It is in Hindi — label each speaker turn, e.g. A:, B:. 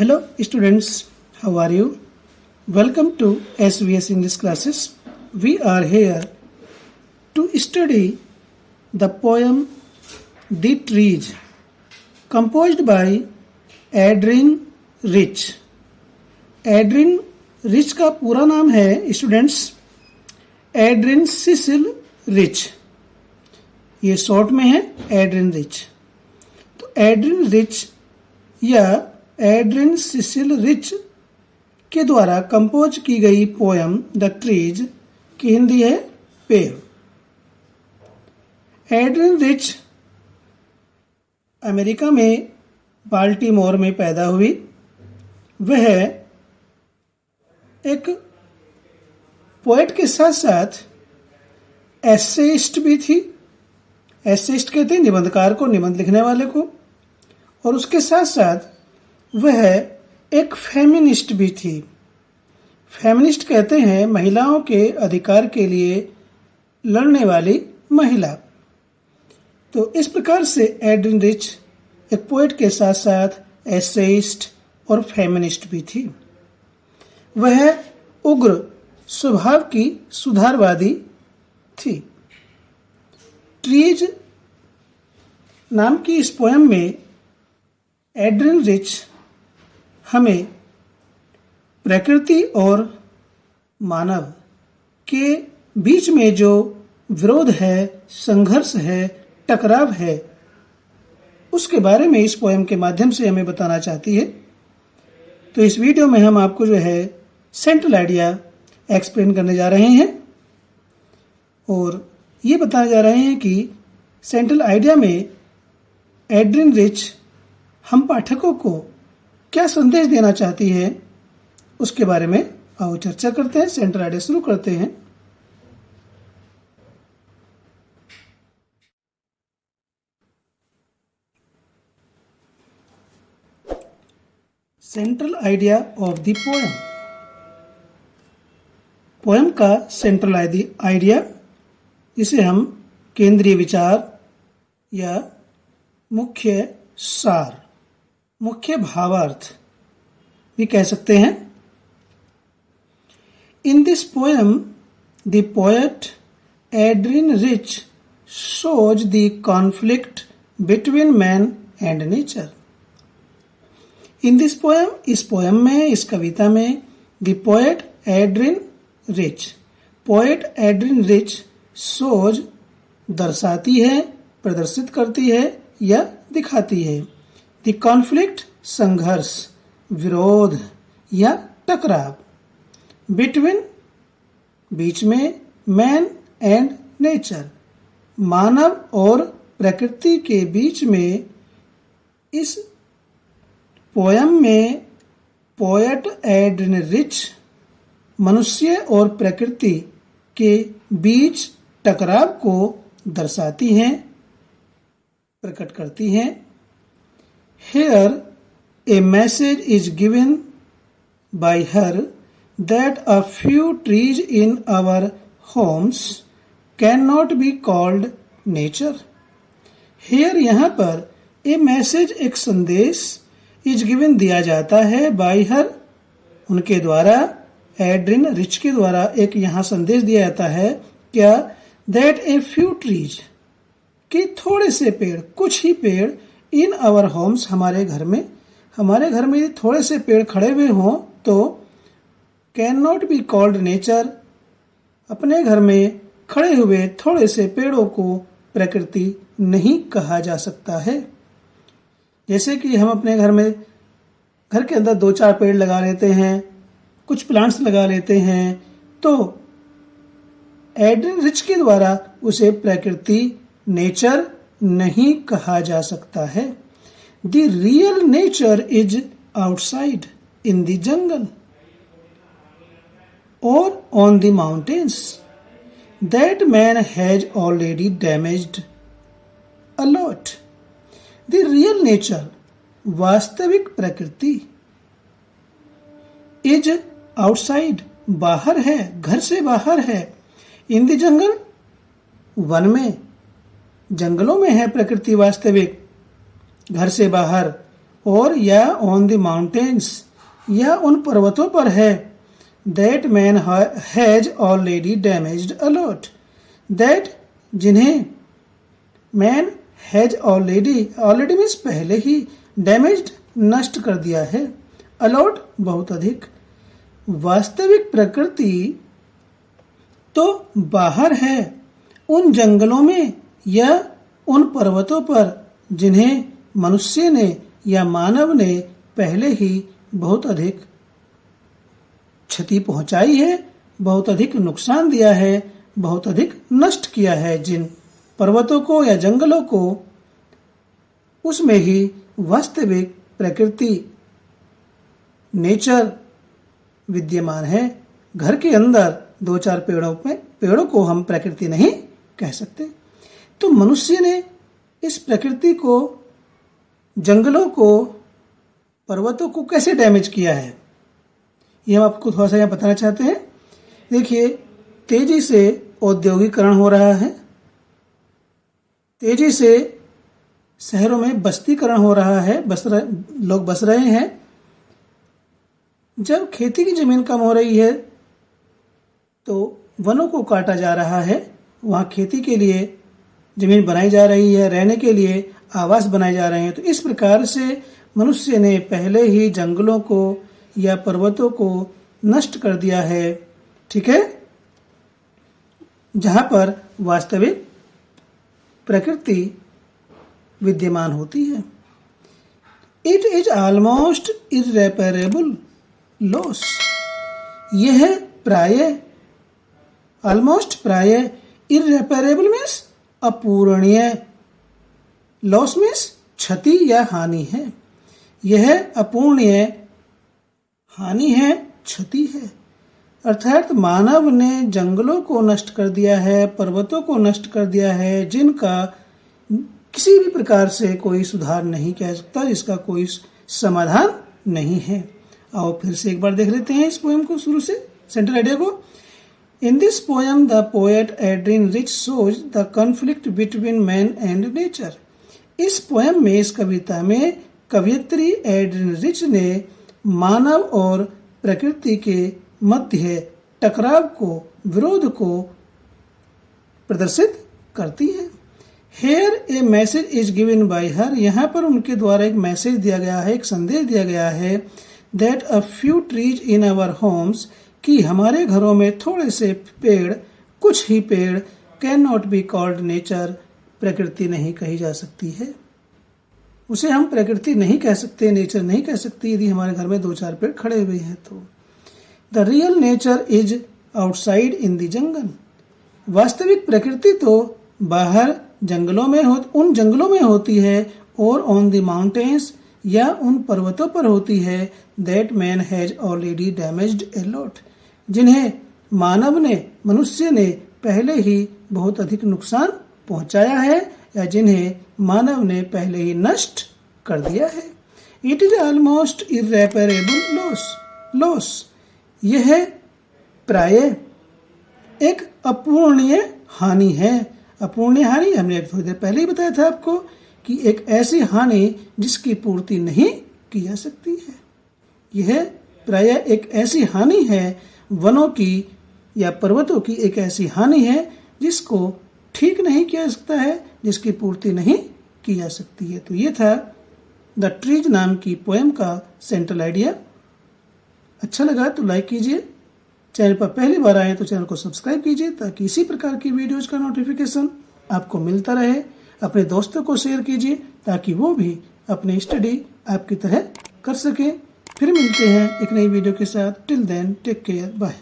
A: Hello students, how are you? Welcome to SVS English classes. We are here to study the poem The Trees, composed by Adrian rich. Adrian rich का पूरा नाम है स्टूडेंट्स एड्रिन सिसिल रिच. ये शॉर्ट में है एड्रिन रिच. तो एड्रिन रिच या एड्रिन सिसिल रिच के द्वारा कंपोज की गई पोयम द ट्रीज की हिंदी है पेड़. एड्रिन रिच अमेरिका में बाल्टीमोर में पैदा हुई. वह एक पोएट के साथ साथ एसेइस्ट भी थी. एसेइस्ट कहते हैं निबंधकार को, निबंध लिखने वाले को. और उसके साथ साथ वह एक फेमिनिस्ट भी थी. फेमिनिस्ट कहते हैं महिलाओं के अधिकार के लिए लड़ने वाली महिला. तो इस प्रकार से एड्रिन रिच एक पोएट के साथ साथ एसेइस्ट और फेमिनिस्ट भी थी. वह उग्र स्वभाव की सुधारवादी थी. ट्रीज नाम की इस पोयम में एड्रिन रिच हमें प्रकृति और मानव के बीच में जो विरोध है, संघर्ष है, टकराव है, उसके बारे में इस पोएम के माध्यम से हमें बताना चाहती है. तो इस वीडियो में हम आपको जो है सेंट्रल आइडिया एक्सप्लेन करने जा रहे हैं और ये बताने जा रहे हैं कि सेंट्रल आइडिया में एड्रिन रिच हम पाठकों को क्या संदेश देना चाहती है, उसके बारे में आओ चर्चा करते हैं. सेंट्रल आइडिया शुरू करते हैं. Central idea of the poem. Poem का सेंट्रल आइडिया, जिसे हम केंद्रीय विचार या मुख्य सार, मुख्य भावार्थ भी कह सकते हैं. In this poem the poet Adrian rich shows the conflict between man and nature. In this poem, इस पोएम में, इस कविता में, the poet Adrian rich, poet Adrian rich shows दर्शाती है, प्रदर्शित करती है या दिखाती है. द कॉन्फ्लिक्ट संघर्ष, विरोध या टकराव, बिटवीन बीच में, मैन एंड नेचर मानव और प्रकृति के बीच में. इस पोयम में पोएट एड्रिन रिच मनुष्य और प्रकृति के बीच टकराव को दर्शाती हैं, प्रकट करती हैं. Here a message is given by her that a few trees in our homes cannot be called nature. Here यहाँ पर a message, एक संदेश, इज गिवन दिया जाता है बाय हर, उनके द्वारा, एड्रिन रिच के द्वारा एक यहाँ संदेश दिया जाता है. क्या? दैट ए फ्यू ट्रीज, कि थोड़े से पेड़, कुछ ही पेड़, इन आवर होम्स, हमारे घर में थोड़े से पेड़ खड़े हुए हों तो can not be called nature, अपने घर में खड़े हुए थोड़े से पेड़ों को प्रकृति नहीं कहा जा सकता है. जैसे कि हम अपने घर के अंदर 2-4 पेड़ लगा लेते हैं, कुछ प्लांट्स लगा लेते हैं, तो एड्रिन रिच के द्वारा उसे प्रकृति, नेचर नहीं कहा जा सकता है. The real nature is outside in the jungle और on the mountains that man has already damaged a lot. The real nature, वास्तविक प्रकृति, इज आउटसाइड, बाहर है, घर से बाहर है. इन द जंगल, वन में, जंगलों में है प्रकृति वास्तविक, घर से बाहर. और या ऑन द माउंटेन्स या उन पर्वतों पर है। That man has already damaged a lot. That जिन्हें मैन हैज ऑलरेडी मीन्स पहले ही, डैमेज्ड नष्ट कर दिया है, अलॉट बहुत अधिक। वास्तविक प्रकृति तो बाहर है, उन जंगलों में या उन पर्वतों पर जिन्हें मनुष्य ने या मानव ने पहले ही बहुत अधिक क्षति पहुंचाई है, बहुत अधिक नुकसान दिया है, बहुत अधिक नष्ट किया है। जिन पर्वतों को या जंगलों को, उसमें ही वास्तविक प्रकृति नेचर विद्यमान है। घर के अंदर 2-4 पेड़ों को हम प्रकृति नहीं कह सकते। तो मनुष्य ने इस प्रकृति को, जंगलों को, पर्वतों को कैसे डैमेज किया है, ये हम आपको थोड़ा सा यहाँ बताना चाहते हैं। देखिए, तेजी से औद्योगिकरण हो रहा है, तेजी से शहरों में बस्तीकरण हो रहा है, लोग बस रहे हैं। जब खेती की जमीन कम हो रही है तो वनों को काटा जा रहा है, वहाँ खेती के लिए जमीन बनाई जा रही है, रहने के लिए आवास बनाए जा रहे हैं। तो इस प्रकार से मनुष्य ने पहले ही जंगलों को या पर्वतों को नष्ट कर दिया है, ठीक है, जहां पर वास्तविक प्रकृति विद्यमान होती है। It is almost irreparable loss. यह प्राय, ऑलमोस्ट प्राय, इर्रेपरेबल मीन्स अपूरणीय, लॉस मीन्स क्षति या हानि है। यह अपूरणीय हानि है, क्षति है। अर्थात मानव ने जंगलों को नष्ट कर दिया है, पर्वतों को नष्ट कर दिया है, जिनका किसी भी प्रकार से कोई सुधार नहीं कह सकता, जिसका कोई समाधान नहीं है। आओ फिर से एक बार देख लेते हैं इस पोएम को शुरू से, सेंट्रल आइडिया को। In this poem the poet Adrian rich shows the conflict between man and nature. इस पोएम में, इस कविता में कवयित्री एड्रिन रिच ने मानव और प्रकृति के मध्य टकराव को, विरोध को प्रदर्शित करती है। Here a message is given by her. यहाँ पर उनके द्वारा एक मैसेज दिया गया है, एक संदेश दिया गया है। That a few trees in our homes, कि हमारे घरों में थोड़े से पेड़, कुछ ही पेड़, can not be called nature, प्रकृति नहीं कही जा सकती है। उसे हम प्रकृति नहीं कह सकते, नेचर नहीं कह सकते यदि हमारे घर में 2-4 पेड़ खड़े हुए हैं तो। The real nature is outside in the जंगल। वास्तविक प्रकृति तो बाहर जंगलों में उन जंगलों में होती है, और ऑन द माउंटेन्स, या उन पर्वतों पर होती है। That man has already damaged a lot, जिन्हें मानव ने, मनुष्य ने पहले ही बहुत अधिक नुकसान पहुंचाया है, या जिन्हें मानव ने पहले ही नष्ट कर दिया है। It is almost irreparable loss. यह प्राय एक अपूरणीय हानि है। अपूरणीय हानि हमने थोड़ी देर पहले ही बताया था आपको कि एक ऐसी हानि जिसकी पूर्ति नहीं की जा सकती है। यह प्राय एक ऐसी हानि है, वनों की या पर्वतों की एक ऐसी हानि है जिसको ठीक नहीं किया जा सकता है, जिसकी पूर्ति नहीं की जा सकती है। तो ये था द ट्रीज नाम की पोएम का सेंट्रल आइडिया। अच्छा लगा तो लाइक कीजिए, चैनल पर पहली बार आए तो चैनल को सब्सक्राइब कीजिए ताकि इसी प्रकार की वीडियोज का नोटिफिकेशन आपको मिलता रहे। अपने दोस्तों को शेयर कीजिए ताकि वो भी अपनी स्टडी आपकी तरह कर सकें। फिर मिलते हैं एक नई वीडियो के साथ। Till then take care, bye.